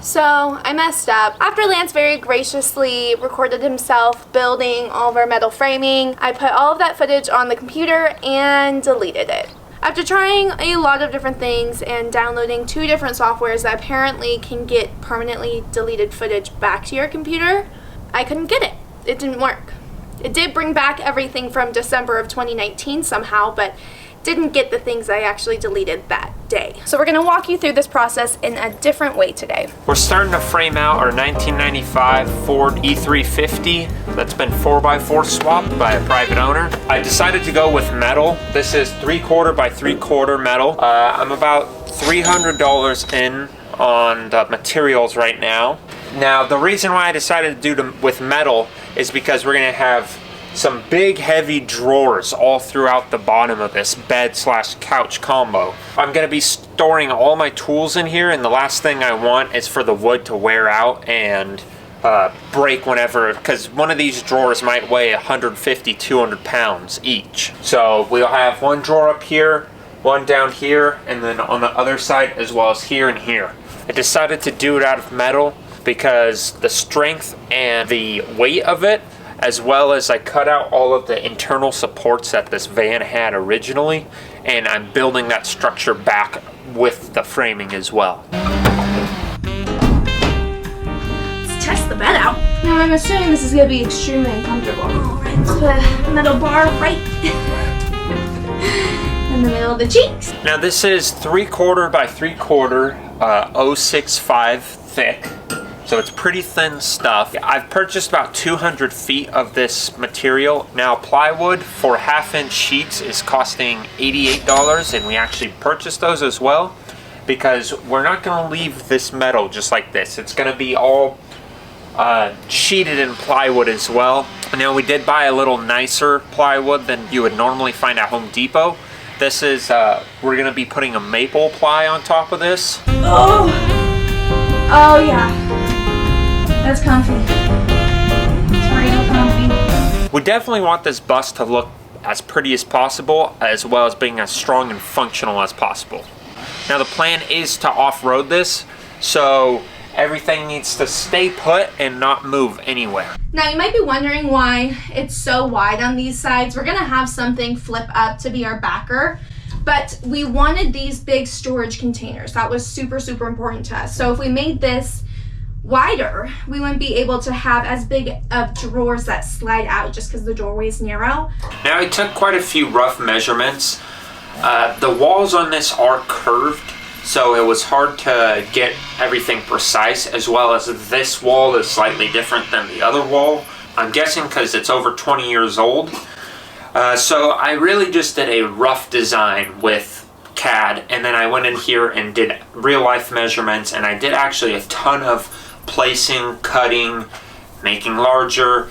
So I messed up. After Lance very graciously recorded himself building all of our metal framing, I put all of that footage on the computer and deleted it. After trying a lot of different things and downloading 2 different softwares that apparently can get permanently deleted footage back to your computer, I couldn't get it. It didn't work. It did bring back everything from December of 2019 somehow, but didn't get the things I actually deleted that day. So we're gonna walk you through this process in a different way today. We're starting to frame out our 1995 Ford E350 that's been 4x4 swapped by a private owner. I decided to go with metal. This is 3/4 by 3/4 metal. I'm about $300 in on the materials right now. Now, the reason why I decided to do with metal is because we're gonna have some big heavy drawers all throughout the bottom of this bed/couch combo. I'm gonna be storing all my tools in here, and the last thing I want is for the wood to wear out and break whenever, because one of these drawers might weigh 150, 200 pounds each. So we'll have one drawer up here, one down here, and then on the other side as well as here and here. I decided to do it out of metal because the strength and the weight of it, as well as I cut out all of the internal supports that this van had originally, and I'm building that structure back with the framing as well. Let's test the bed out. Now I'm assuming this is going to be extremely uncomfortable. Alright, let's put a metal bar right in the middle of the cheeks. Now this is 3/4 by 3/4 065 thick. So it's pretty thin stuff. I've purchased about 200 feet of this material. Now plywood for 1/2-inch sheets is costing $88, and we actually purchased those as well because we're not gonna leave this metal just like this. It's gonna be all sheeted in plywood as well. Now we did buy a little nicer plywood than you would normally find at Home Depot. This is, we're gonna be putting a maple ply on top of this. Oh yeah. That's comfy. It's real comfy. We definitely want this bus to look as pretty as possible, as well as being as strong and functional as possible. Now the plan is to off-road this, so everything needs to stay put and not move anywhere. Now you might be wondering why it's so wide on these sides. We're gonna have something flip up to be our backer, but we wanted these big storage containers. That was super, super important to us. So if we made this wider, we wouldn't be able to have as big of drawers that slide out just because the doorway is narrow. Now I took quite a few rough measurements. The walls on this are curved, so it was hard to get everything precise, as well as this wall is slightly different than the other wall. I'm guessing because it's over 20 years old. So I really just did a rough design with CAD, and then I went in here and did real life measurements, and I did actually a ton of placing, cutting, making larger,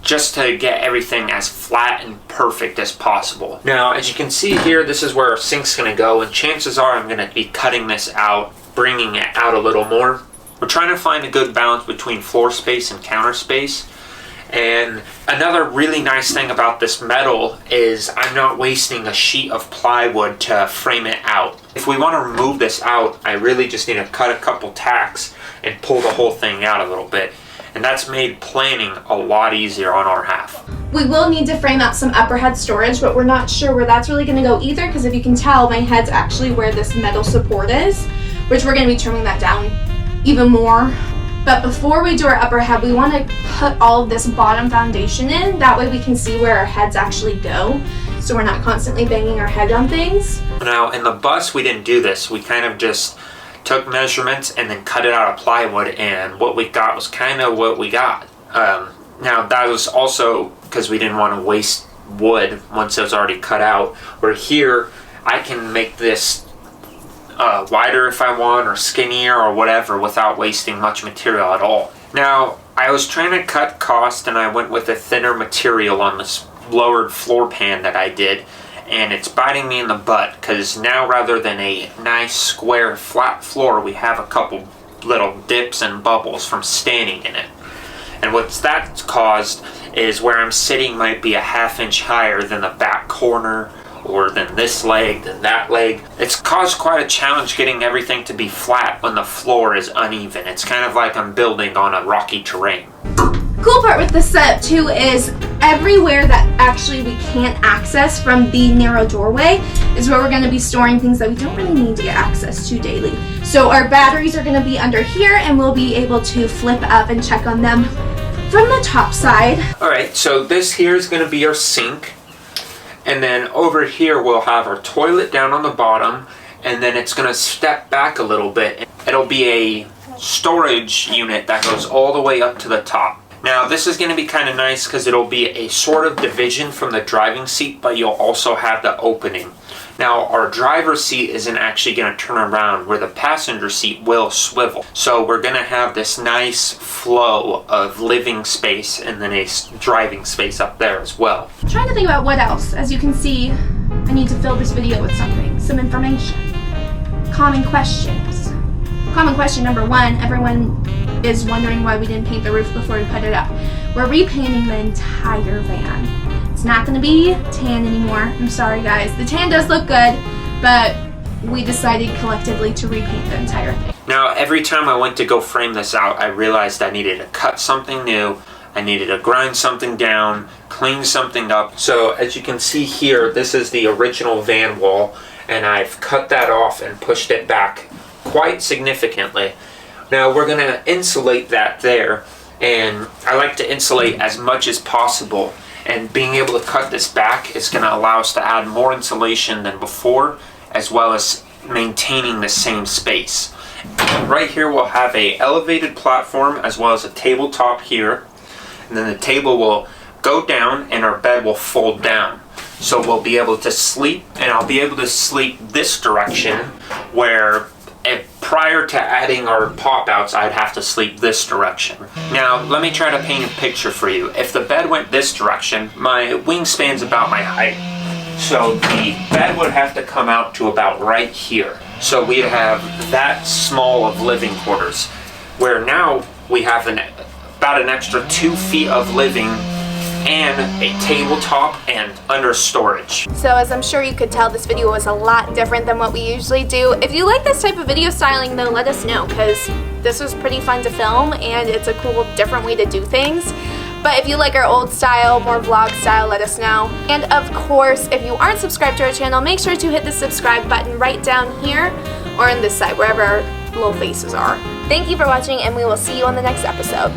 just to get everything as flat and perfect as possible. Now, as you can see here, this is where our sink's gonna go, and chances are I'm gonna be cutting this out, bringing it out a little more. We're trying to find a good balance between floor space and counter space. And another really nice thing about this metal is I'm not wasting a sheet of plywood to frame it out. If we want to remove this out, I really just need to cut a couple tacks and pull the whole thing out a little bit. And that's made planning a lot easier on our half. We will need to frame out some upper head storage, but we're not sure where that's really going to go either, because if you can tell, my head's actually where this metal support is, which we're going to be trimming that down even more. But before we do our upper head, we want to put all of this bottom foundation in. That way we can see where our heads actually go, so we're not constantly banging our head on things. Now in the bus, we didn't do this. We kind of just took measurements and then cut it out of plywood, and what we got was kind of what we got. Now that was also because we didn't want to waste wood once it was already cut out. Where here, I can make this wider if I want, or skinnier or whatever, without wasting much material at all. Now, I was trying to cut cost, and I went with a thinner material on this lowered floor pan that I did, and it's biting me in the butt, because now rather than a nice square flat floor, we have a couple little dips and bubbles from standing in it. And what's that caused is where I'm sitting might be a 1/2 inch higher than the back corner or then this leg, then that leg. It's caused quite a challenge getting everything to be flat when the floor is uneven. It's kind of like I'm building on a rocky terrain. Cool part with this setup too is everywhere that actually we can't access from the narrow doorway is where we're going to be storing things that we don't really need to get access to daily. So our batteries are going to be under here, and we'll be able to flip up and check on them from the top side. Alright, so this here is going to be our sink. And then over here we'll have our toilet down on the bottom, and then it's going to step back a little bit. It'll be a storage unit that goes all the way up to the top. Now this is going to be kind of nice because it'll be a sort of division from the driving seat, but you'll also have the opening. Now our driver's seat isn't actually going to turn around, where the passenger seat will swivel. So we're going to have this nice flow of living space and then a driving space up there as well. I'm trying to think about what else. As you can see, I need to fill this video with something, some information. Common questions. Common question number one, everyone is wondering why we didn't paint the roof before we put it up. We're repainting the entire van. It's not going to be tan anymore. I'm sorry guys. The tan does look good, but we decided collectively to repaint the entire thing. Now every time I went to go frame this out, I realized I needed to cut something new. I needed to grind something down, clean something up. So as you can see here, this is the original van wall, and I've cut that off and pushed it back quite significantly. Now we're going to insulate that there, and I like to insulate as much as possible, and being able to cut this back is going to allow us to add more insulation than before, as well as maintaining the same space. Right here we'll have a elevated platform as well as a tabletop here, and then the table will go down and our bed will fold down. So we'll be able to sleep, and I'll be able to sleep this direction, where prior to adding our pop outs, I'd have to sleep this direction. Now, let me try to paint a picture for you. If the bed went this direction, my wingspan's about my height. So the bed would have to come out to about right here. So we'd have that small of living quarters, where now we have about an extra 2 feet of living and a tabletop and under storage. So as I'm sure you could tell, this video was a lot different than what we usually do. If you like this type of video styling, though, let us know, because this was pretty fun to film and it's a cool, different way to do things. But if you like our old style, more vlog style, let us know. And of course, if you aren't subscribed to our channel, make sure to hit the subscribe button right down here or on this side, wherever our little faces are. Thank you for watching, and we will see you on the next episode.